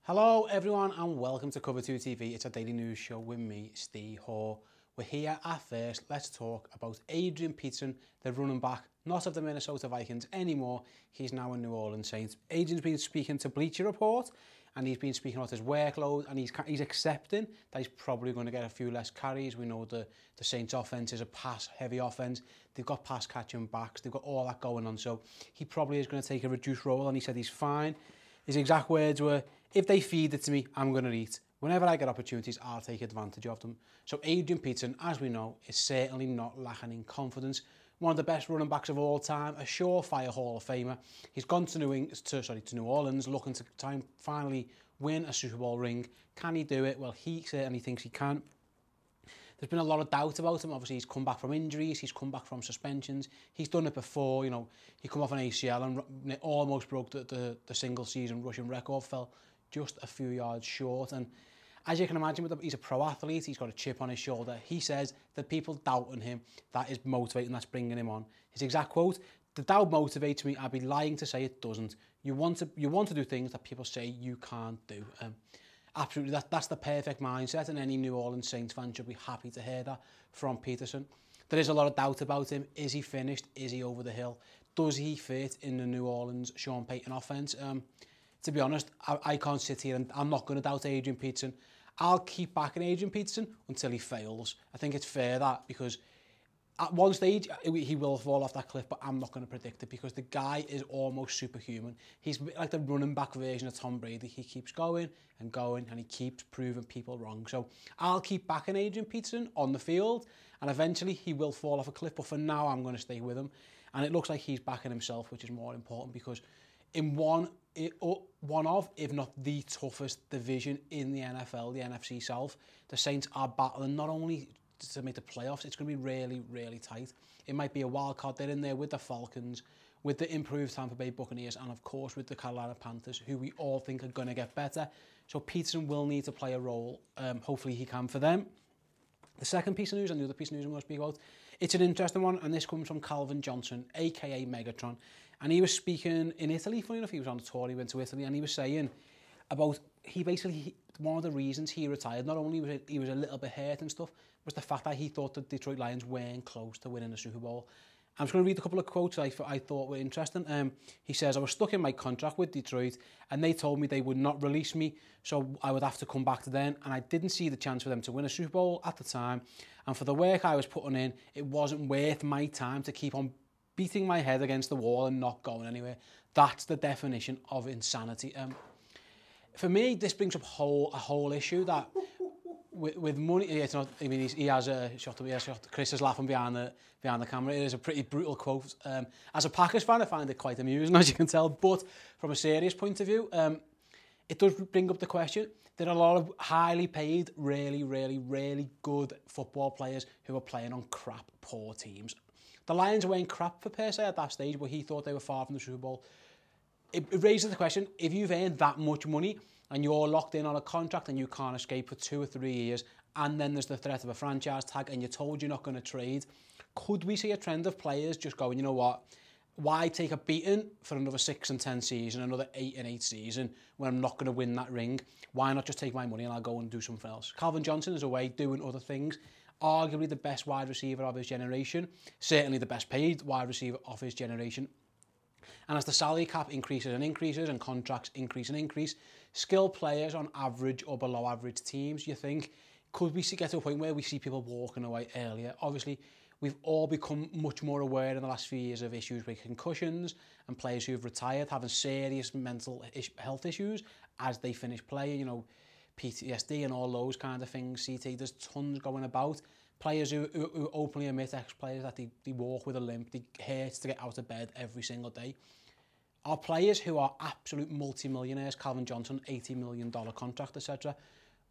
Hello everyone and welcome to Cover 2 TV. It's a daily news show with me, Steve Hoare. We're here at first. Let's talk about Adrian Peterson, the running back, not of the Minnesota Vikings anymore. He's now a New Orleans Saints. Adrian's been speaking to Bleacher Report and he's been speaking about his workload and he's accepting that he's probably going to get a few less carries. We know the Saints offense is a pass-heavy offense. They've got pass-catching backs. They've got all that going on. So he probably is going to take a reduced role and he said he's fine. His exact words were, "If they feed it to me, I'm going to eat. Whenever I get opportunities, I'll take advantage of them." So Adrian Peterson, as we know, is certainly not lacking in confidence. One of the best running backs of all time, a surefire Hall of Famer. He's gone to New Orleans looking to try and finally win a Super Bowl ring. Can he do it? Well, he certainly thinks he can. There's been a lot of doubt about him. Obviously, he's come back from injuries. He's come back from suspensions. He's done it before. You know, he come off an ACL and almost broke the single-season rushing record. Fell just a few yards short. And as you can imagine, he's a pro athlete. He's got a chip on his shoulder. He says that people doubting him, that is motivating. That's bringing him on. His exact quote: "The doubt motivates me. I'd be lying to say it doesn't. You want to do things that people say you can't do." Absolutely, that's the perfect mindset, and any New Orleans Saints fan should be happy to hear that from Peterson. There is a lot of doubt about him. Is he finished? Is he over the hill? Does he fit in the New Orleans Sean Payton offense? To be honest, I can't sit here and I'm not going to doubt Adrian Peterson. I'll keep backing Adrian Peterson until he fails. I think it's fair that, because at one stage, he will fall off that cliff, but I'm not going to predict it because the guy is almost superhuman. He's like the running back version of Tom Brady. He keeps going and going, and he keeps proving people wrong. So I'll keep backing Adrian Peterson on the field, and eventually he will fall off a cliff, but for now, I'm going to stay with him. And it looks like he's backing himself, which is more important, because in one of, if not the toughest division in the NFL, the NFC South, the Saints are battling not only to make the playoffs, it's going to be really, really tight. It might be a wild card. They're in there with the Falcons, with the improved Tampa Bay Buccaneers, and of course with the Carolina Panthers, who we all think are going to get better. So Peterson will need to play a role. Hopefully he can for them. The second piece of news, and the other piece of news I'm going to speak about, it's an interesting one, and this comes from Calvin Johnson, aka Megatron. And he was speaking in Italy, funny enough. He was on a tour, he went to Italy, and he was saying about, one of the reasons he retired, not only was he was a little bit hurt and stuff, was the fact that he thought the Detroit Lions weren't close to winning the Super Bowl. I'm just going to read a couple of quotes I thought were interesting. He says, "I was stuck in my contract with Detroit and they told me they would not release me, so I would have to come back to them, and I didn't see the chance for them to win a Super Bowl at the time, and for the work I was putting in, it wasn't worth my time to keep on beating my head against the wall and not going anywhere." That's the definition of insanity. For me, this brings up a whole issue that with money, it's not. I mean, he has a shot. Chris is laughing behind the camera. It is a pretty brutal quote. As a Packers fan, I find it quite amusing, as you can tell. But from a serious point of view, it does bring up the question. There are a lot of highly paid, really, really, really good football players who are playing on crap, poor teams. The Lions weren't crap for per se at that stage, but he thought they were far from the Super Bowl. It raises the question, if you've earned that much money and you're locked in on a contract and you can't escape for 2 or 3 years, and then there's the threat of a franchise tag and you're told you're not going to trade, could we see a trend of players just going, you know what, why take a beating for another 6 and 10 season, another 8 and 8 season when I'm not going to win that ring? Why not just take my money and I'll go and do something else? Calvin Johnson is away doing other things. Arguably the best wide receiver of his generation, certainly the best paid wide receiver of his generation. And as the salary cap increases and contracts increase, skilled players on average or below average teams, you think, could we get to a point where we see people walking away earlier? Obviously, we've all become much more aware in the last few years of issues with concussions and players who've retired having serious mental health issues as they finish playing, you know, PTSD and all those kind of things. CT, there's tons going about. Players who openly admit, ex-players, that they walk with a limp, they hurt to get out of bed every single day. Are players who are absolute multi-millionaires, Calvin Johnson, $80 million contract, etc.,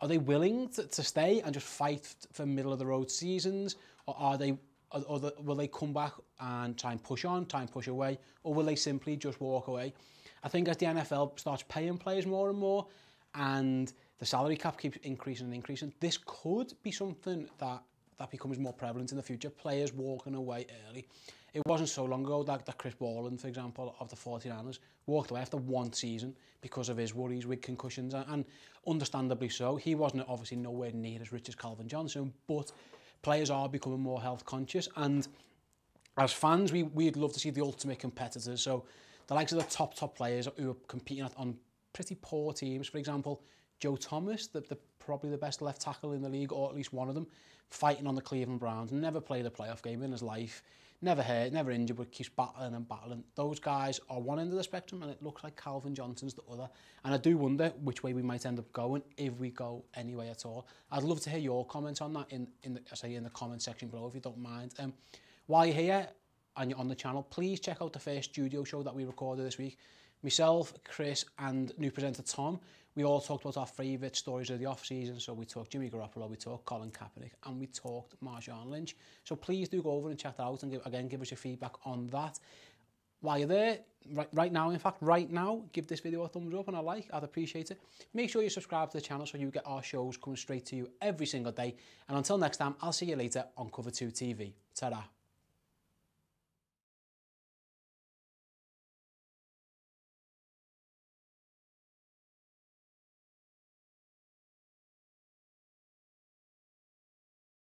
are they willing to stay and just fight for middle-of-the-road seasons? Or will they come back and try and push on, try and push away? Or will they simply just walk away? I think as the NFL starts paying players more and more, and the salary cap keeps increasing and increasing, this could be something that becomes more prevalent in the future, players walking away early. It wasn't so long ago that Chris Borland, for example, of the 49ers, walked away after one season because of his worries with concussions, and understandably so. He wasn't obviously nowhere near as rich as Calvin Johnson, but players are becoming more health conscious, and as fans, we'd love to see the ultimate competitors. So the likes of the top players who are competing on pretty poor teams, for example, Joe Thomas, probably the best left tackle in the league, or at least one of them, fighting on the Cleveland Browns, never played a playoff game in his life, never hurt, never injured, but keeps battling and battling. Those guys are one end of the spectrum, and it looks like Calvin Johnson's the other. And I do wonder which way we might end up going, if we go any way at all. I'd love to hear your comments on that in the comment section below, if you don't mind. While you're here and you're on the channel, please check out the first studio show that we recorded this week. Myself, Chris, and new presenter Tom, we all talked about our favourite stories of the off-season. So we talked Jimmy Garoppolo, we talked Colin Kaepernick, and we talked Marshawn Lynch. So please do go over and check that out, and give us your feedback on that. While you're there, right now, give this video a thumbs up and a like. I'd appreciate it. Make sure you subscribe to the channel so you get our shows coming straight to you every single day. And until next time, I'll see you later on Cover 2 TV. Ta-da.